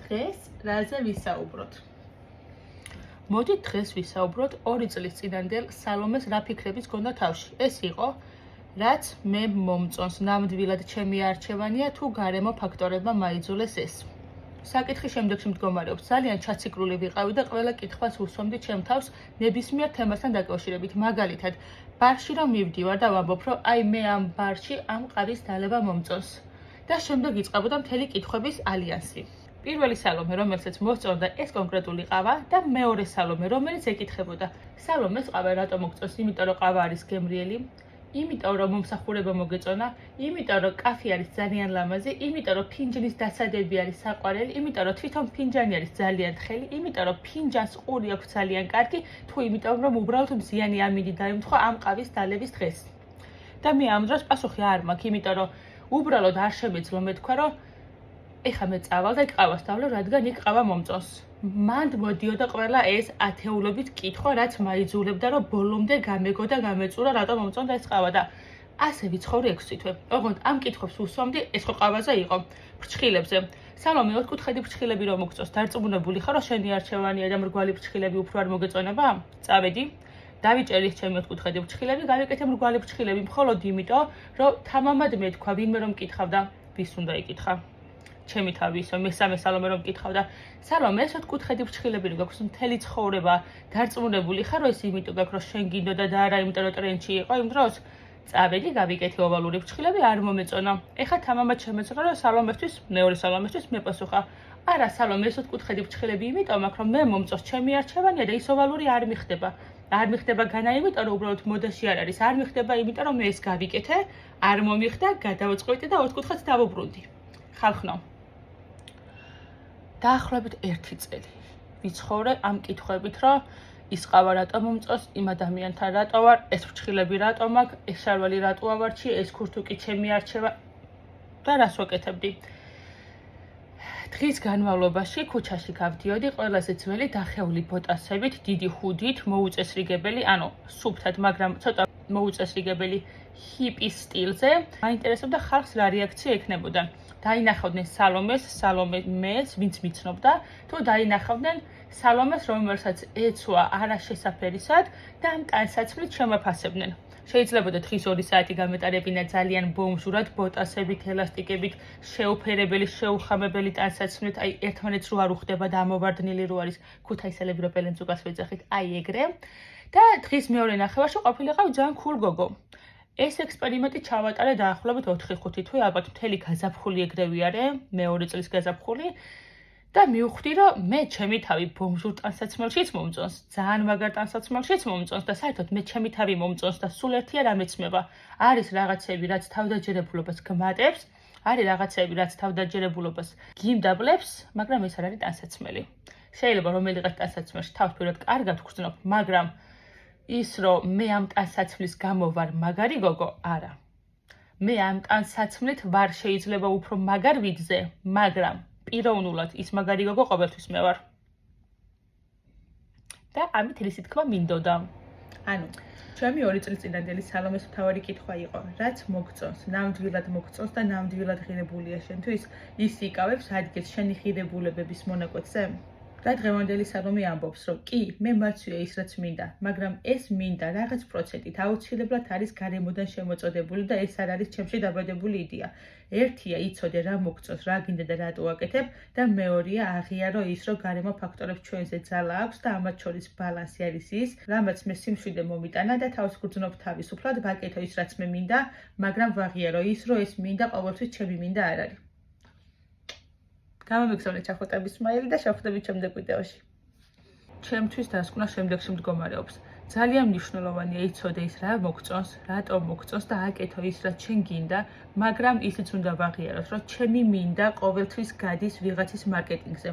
დღეს რაზე ვისაუბროთ? მოდით დღეს ვისაუბროთ 2 წლის წინანდელ სალომეს რა ფიქრებიც გონდა თავში. ეს იყო, რაც მე მომწონს, ნამდვილად ჩემი არჩევანია თუ გარემო ფაქტორებმა მაიძულეს ეს. საკითხი შემდეგში მდგომარეობს. ძალიან ჩაციკლული ვიყავი და ყველა კითხვას უსვამდი ჩემ თავს ნებისმიერ თემასთან დაკავშირებით. მაგალითად, ბარში რომ მივდივარ და ვამბობ, რომ აი მე ამ ბარში ამ ყავის დალევა მომწონს. და შემდეგ იწყებოდა მთელი კითხვების ალიანსი. პირველი სალომე, რომელსაც მოსწონდა ეს კონკრეტული ყავა და მეორე სალომე, რომელიც ეკითხებოდა: სალომეს ყავა რატომ მოგწონს? იმიტომ რომ ყავა არის გემრიელი, იმიტომ რომ მომსახურება მოგეწონა, იმიტომ რომ კაფე არის ძალიან ლამაზი, იმიტომ რომ ფინჯნის დასადები არის საყვარელი, იმიტომ რომ თვითონ ფინჯანი არის ძალიან თხელი, იმიტომ რომ ფინჯანს ყური აქვს ძალიან კარგი, თუ იმიტომ რომ უბრალოდ მზიანი ამინდი დაემთხვა ამ ყავის დალევის დღეს. და მე ამ დროს პასუხი არ მაქვს, იმიტომ რომ უბრალოდ არ შემეძლო მეთქვა, რომ ეხა მე წავალ და ყავას დავлев, რადგან იქ ყავა მომწონს. მანდ მოდიოდა ყველა ეს ათეულობით კითხვა, რაც მაიძულებდა, რომ ბოლომდე გამეგო და გამეწურა, რატომ მომწონდა ეს ყავა და ასე ვიცხოვრი 6 თვე. ოღონდ ამ კითხვებს უსვამდი, ეს ხო ყავაზე იყო, ფრჩხილებზე. სალომე, 4 კუთხედი ფრჩხილები რომ მოგწონს, დარწმუნებული ხარ, რომ შენი არჩევანია და მრგვალი ფრჩხილები უფრო არ მოგეწონება? წავედი. დავიჭერი ჩემი 4 კუთხედი ფრჩხილები, გავიკეთე მრგვალი ფრჩხილები, მხოლოდ იმიტომ, რომ თამამად მეთქვა, ვინმე რომ მკითხავდა, ვის უნდა იკითხა. ჩემი თავი ისო მესამე სალომე რომ მკითხავდა, სალომე, ეს 4 კუთხედი ფრჩხილები რო გაქვს მთელი ცხოვრება, დარწმუნებული ხარ, რომ ეს იმიტომ გაქვს, რომ შენ გინდოდა და არა იმიტომ, რომ ტრენჩი იყო იმ დროს? წავედი, გავიკეთე ოვალური ფრჩხილები, არ მომეწონა. ეხა თამამად შემეცხრა, რომ სალომესთვის, მეორე სალომესთვის მეპასუხა: არა, სალომე, ეს 4 კუთხედი ფრჩხილები იმიტომ აქვს, რომ მე მომწონს ჩემი არჩევანია და ის ოვალური არ მიხდება. არ მიხდება განა იმიტომ, რომ უბრალოდ მოდაში არ არის, არ მიხდება იმიტომ, რომ მე ეს გავიკეთე, არ მომიხდა, გადავწყვიტე და 4 კუთხედს დავუბრუნდი. ხალხნო. დაახლოებით 1 წელი ვიცხოვრე ამ კითხვებით, რომ ის ყავა რატომ მომწონს, იმ ადამიანთან რატო ვარ, ეს ფრჩხილები რატომ აქვს, ეს შარვალი რატო ავარჩიე, ეს ქურთუკი ჩემი არჩევა და რას ვაკეთებდი. დღის განმავლობაში ქუჩაში გავდიოდი ყველაზე ძველი დახეული ბოტასებით, დიდი ჰუდით, მოუწესრიგებელი, ანუ სუფთად, მაგრამ ცოტა მოუწესრიგებელი ჰიპის სტილზე. მაინტერესებდა ხალხს რა რეაქცია ექნებოდა. დაინახავდნენ სალომეს, ვინც მიცნობდა, თუ დაინახავდნენ სალომეს, რომელსაც ეცვა არაშესაფერისად და ამ ტანსაცმლით შემაფასებდნენ. შეიძლებოდა დღის 2 საათი გამეტარებინა ძალიან ბომჟურად, ბოტასებით, ელასტიკებით, შეუფერებელი, შეუხამებელი ტანსაცმლით, აი ერთმანეთს რო არ უხდება და ამოვარდნილი რო არის, ქუთაისელები რო პელენძუკას ვეძახით, აი ეგრე. და დღის მეორე ნახევარში ყოფილიყავ ძალიან cool გოგო. ეს ექსპერიმენტი ჩავატარე დაახლოებით 4-5 თვე, ალბათ მთელი გაზაფხული ეგრე ვიარე, მეორე წლის გაზაფხული და მივხვდი, რომ მე ჩემი თავი ბომჟურ ტანსაცმელშიც მომწონს, ძალიან მაგარ ტანსაცმელშიც მომწონს და საერთოდ მე ჩემი თავი მომწონს და სულ ერთია რა მეცმება. არის რაღაცები, რაც თავდაჯერებულობას გმატებს, არის რაღაცები, რაც თავდაჯერებულობას გიმდაბლებს, მაგრამ ეს არ არის ტანსაცმელი. შეიძლება რომელიღაც ტანსაცმელში თავს პირად კარგად ვგრძნობ, მაგრამ ის რომ მე ამ ტანსაცმლის გამო ვარ მაგარი გოგო, არა. მე ამ ტანსაცმლით ვარ შეიძლება უფრო მაგარ ვიძზე, მაგრამ პიროვნულად ის მაგარი გოგო ყოველთვის მე ვარ. და ამით რისი თქმა მინდოდა. ანუ, ჩემი 2 წლის წინანდელი სალომეს მთავარი კითხვა იყო, რაც მოგწონს, ნამდვილად მოგწონს და ნამდვილად ღირებულია შენთვის, ის იკავებს ადგილს შენი ღირებულებების მონაკვეთზე? და დღევანდელი სალომე ამბობს, რომ კი, მე მაცვია ის რაც მინდა, მაგრამ ეს მინდა რაღაც პროცენტით აუცილებლად არის გარემოდან შემოწოდებული და ეს არ არის ჩემში დაბადებული იდეა. ერთია იცოდე რა მოგწონს, რა გინდა და რატო აკეთებ და მეორეა აღიარო ის, რომ გარემო ფაქტორებს ჩვენზე ძალა აქვს და ამათ შორის ბალანსი არის ის, რამაც მე სიმშვიდე მომიტანა და თავს გრძნობ თავისუფლად, ვაკეთო ის რაც მე მინდა, მაგრამ ვაღიარო ის, რომ ეს მინდა ყოველთვის ჩემი მინდა არ არის. გამომიგზავნე ჩახუტების სმაილი და შევხვდებით შემდეგ ვიდეოში. ჩემთვის დასკვნა შემდეგში მდგომარეობს. ძალიან მნიშვნელოვანია იცოდე ის რა მოგწონს, რატომ მოგწონს და აკეთო ის რაც შენ გინდა, მაგრამ ისიც უნდა ვაღიაროს, რომ ჩემი მინდა ყოველთვის გადის ვიღაცის მარკეტინგზე.